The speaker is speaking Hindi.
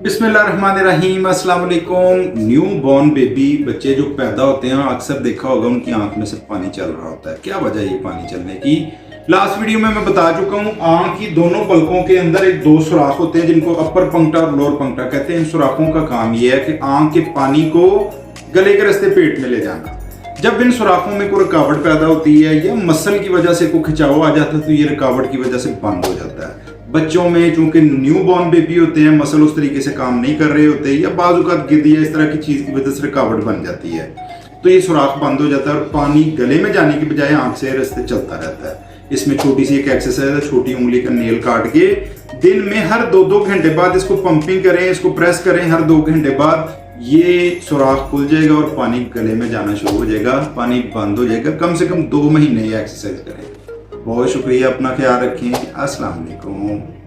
बिस्मिल्लाहिर्रहमानिर्रहीम, अस्सलाम वालेकुम। न्यू बॉर्न बेबी बच्चे जो पैदा होते हैं अक्सर देखा होगा उनकी आंख में से पानी चल रहा होता है। क्या वजह है ये पानी चलने की? लास्ट वीडियो में मैं बता चुका हूँ, आंख की दोनों पलकों के अंदर एक दो सुराख होते हैं जिनको अपर पंक्टा और लोअर पंक्टा कहते हैं। इन सुराखों का काम यह है कि आंख के पानी को गले के रास्ते पेट में ले जाना। जब इन सुराखों में कोई रुकावट पैदा होती है या मसल की वजह से कोई खिंचाव आ जाता है तो ये रुकावट की वजह से बंद हो जाता है। बच्चों में चूंकि न्यू बॉर्न बेबी होते हैं, मसल उस तरीके से काम नहीं कर रहे होते या बाजुकात गिर या इस तरह की चीज की वजह से रुकावट बन जाती है तो ये सुराख बंद हो जाता है और पानी गले में जाने की बजाय आंख से रास्ते चलता रहता है। इसमें छोटी सी एक एक्सरसाइज है, छोटी उंगली का नेल काट के दिन में हर 2-2 घंटे बाद इसको पंपिंग करें, इसको प्रेस करें। हर 2 घंटे बाद ये सुराख खुल जाएगा और पानी गले में जाना शुरू हो जाएगा, पानी बंद हो जाएगा। कम से कम 2 महीने ये एक्सरसाइज करें। बहुत शुक्रिया, अपना ख्याल रखें। अस्सलाम वालेकुम।